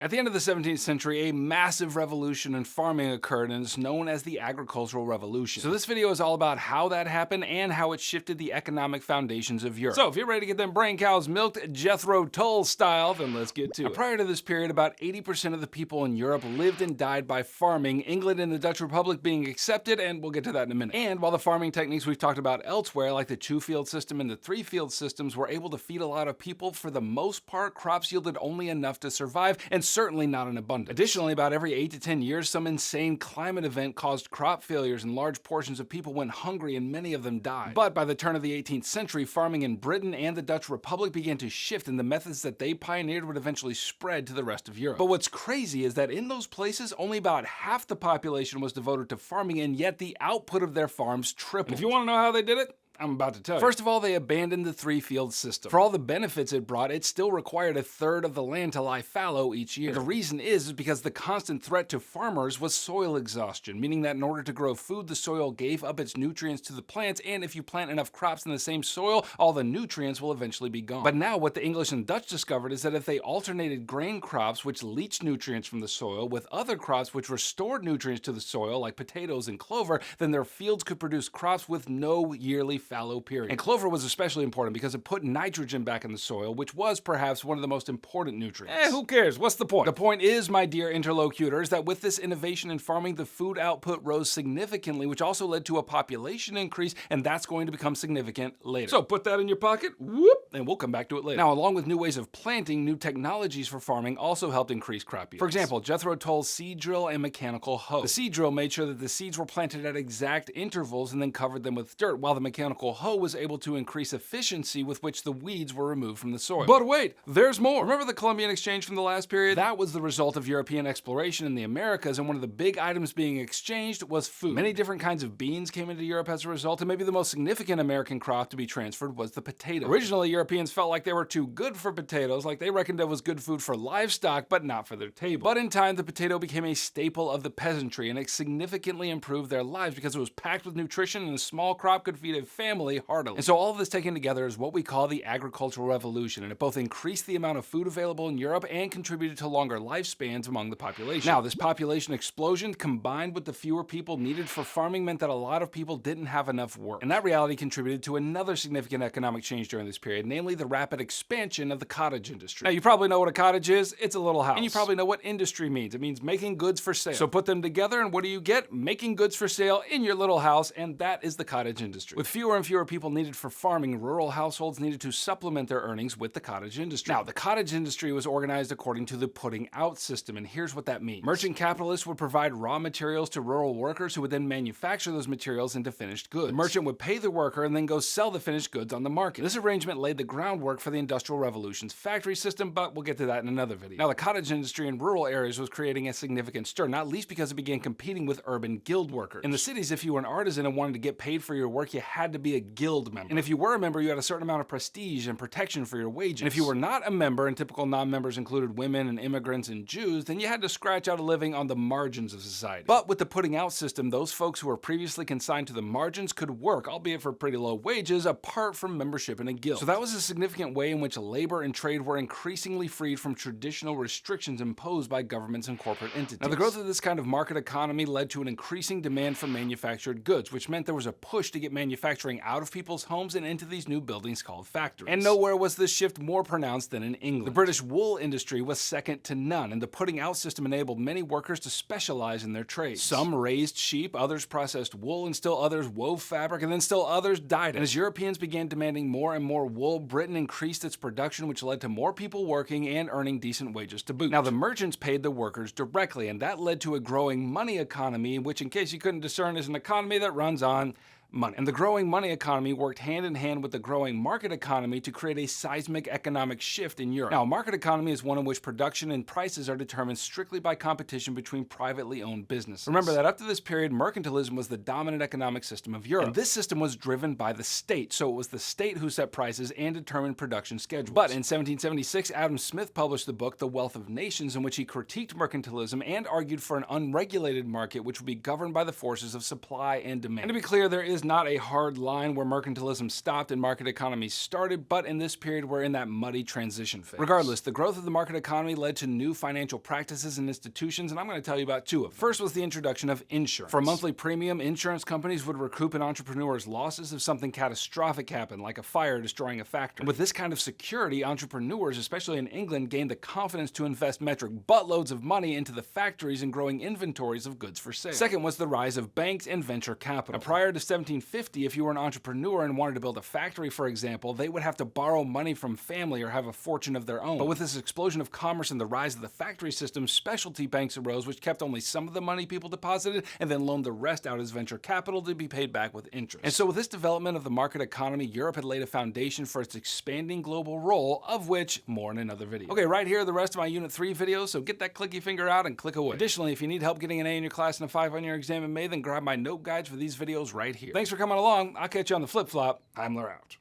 At the end of the 17th century, a massive revolution in farming occurred and is known as the Agricultural Revolution. So this video is all about how that happened and how it shifted the economic foundations of Europe. So if you're ready to get them brain cows milked Jethro Tull style, then let's get to it. Prior to this period, about 80% of the people in Europe lived and died by farming, England and the Dutch Republic being accepted, and we'll get to that in a minute. And while the farming techniques we've talked about elsewhere, like the two-field system and the three-field systems, were able to feed a lot of people, for the most part, crops yielded only enough to survive, and certainly not in abundance. Additionally, about every 8 to 10 years, some insane climate event caused crop failures and large portions of people went hungry and many of them died. But by the turn of the 18th century, farming in Britain and the Dutch Republic began to shift, and the methods that they pioneered would eventually spread to the rest of Europe. But what's crazy is that in those places, only about half the population was devoted to farming, and yet the output of their farms tripled. And if you want to know how they did it, I'm about to tell you. First of all, they abandoned the three-field system. For all the benefits it brought, it still required a third of the land to lie fallow each year. The reason is because the constant threat to farmers was soil exhaustion, meaning that in order to grow food, the soil gave up its nutrients to the plants, and if you plant enough crops in the same soil, all the nutrients will eventually be gone. But now what the English and Dutch discovered is that if they alternated grain crops, which leached nutrients from the soil, with other crops which restored nutrients to the soil, like potatoes and clover, then their fields could produce crops with no yearly fallow period. And clover was especially important because it put nitrogen back in the soil, which was perhaps one of the most important nutrients. Who cares? What's the point? The point is, my dear interlocutors, that with this innovation in farming, the food output rose significantly, which also led to a population increase, and that's going to become significant later. So put that in your pocket, whoop, and we'll come back to it later. Now, along with new ways of planting, new technologies for farming also helped increase crop yields. For example, Jethro Tull's seed drill and mechanical hoe. The seed drill made sure that the seeds were planted at exact intervals and then covered them with dirt, while the mechanical hoe was able to increase efficiency with which the weeds were removed from the soil. But wait, there's more. Remember the Columbian exchange from the last period? That was the result of European exploration in the Americas, and one of the big items being exchanged was food. Many different kinds of beans came into Europe as a result, and maybe the most significant American crop to be transferred was the potato. Originally, Europeans felt like they were too good for potatoes, like they reckoned it was good food for livestock, but not for their table. But in time, the potato became a staple of the peasantry, and it significantly improved their lives because it was packed with nutrition, and a small crop could feed a family heartily. And so all of this taken together is what we call the Agricultural Revolution, and it both increased the amount of food available in Europe and contributed to longer lifespans among the population. Now, this population explosion combined with the fewer people needed for farming meant that a lot of people didn't have enough work. And that reality contributed to another significant economic change during this period, namely the rapid expansion of the cottage industry. Now, you probably know what a cottage is. It's a little house. And you probably know what industry means. It means making goods for sale. So put them together, and what do you get? Making goods for sale in your little house, and that is the cottage industry. With fewer and fewer people needed for farming, rural households needed to supplement their earnings with the cottage industry. Now, the cottage industry was organized according to the putting out system, and here's what that means. Merchant capitalists would provide raw materials to rural workers who would then manufacture those materials into finished goods. The merchant would pay the worker and then go sell the finished goods on the market. This arrangement laid the groundwork for the Industrial Revolution's factory system, but we'll get to that in another video. Now, the cottage industry in rural areas was creating a significant stir, not least because it began competing with urban guild workers. In the cities, if you were an artisan and wanted to get paid for your work, you had to be a guild member. And if you were a member, you had a certain amount of prestige and protection for your wages. And if you were not a member, and typical non-members included women and immigrants and Jews, then you had to scratch out a living on the margins of society. But with the putting out system, those folks who were previously consigned to the margins could work, albeit for pretty low wages, apart from membership in a guild. So that was a significant way in which labor and trade were increasingly freed from traditional restrictions imposed by governments and corporate entities. Now, the growth of this kind of market economy led to an increasing demand for manufactured goods, which meant there was a push to get manufacturing out of people's homes and into these new buildings called factories. And nowhere was this shift more pronounced than in England. The British wool industry was second to none, and the putting out system enabled many workers to specialize in their trades. Some raised sheep, others processed wool, and still others wove fabric, and then still others dyed it. And as Europeans began demanding more and more wool, Britain increased its production, which led to more people working and earning decent wages to boot. Now, the merchants paid the workers directly, and that led to a growing money economy, which, in case you couldn't discern, is an economy that runs on money. And the growing money economy worked hand in hand with the growing market economy to create a seismic economic shift in Europe. Now, a market economy is one in which production and prices are determined strictly by competition between privately owned businesses. Remember that up to this period, mercantilism was the dominant economic system of Europe. And this system was driven by the state, so it was the state who set prices and determined production schedules. But in 1776, Adam Smith published the book The Wealth of Nations, in which he critiqued mercantilism and argued for an unregulated market which would be governed by the forces of supply and demand. And to be clear, there is is not a hard line where mercantilism stopped and market economy started, but in this period we're in that muddy transition phase. Regardless, the growth of the market economy led to new financial practices and institutions, and I'm going to tell you about two of them. First was the introduction of insurance. For a monthly premium, insurance companies would recoup an entrepreneur's losses if something catastrophic happened, like a fire destroying a factory. And with this kind of security, entrepreneurs, especially in England, gained the confidence to invest metric buttloads of money into the factories and growing inventories of goods for sale. Second was the rise of banks and venture capital. Now, prior to 1750, if you were an entrepreneur and wanted to build a factory, for example, they would have to borrow money from family or have a fortune of their own. But with this explosion of commerce and the rise of the factory system, specialty banks arose which kept only some of the money people deposited and then loaned the rest out as venture capital to be paid back with interest. And so with this development of the market economy, Europe had laid a foundation for its expanding global role, of which more in another video. Okay, right here are the rest of my Unit 3 videos, so get that clicky finger out and click away. Additionally, if you need help getting an A in your class and a 5 on your exam in May, then grab my note guides for these videos right here. Thanks for coming along. I'll catch you on the flip-flop. Heimler out.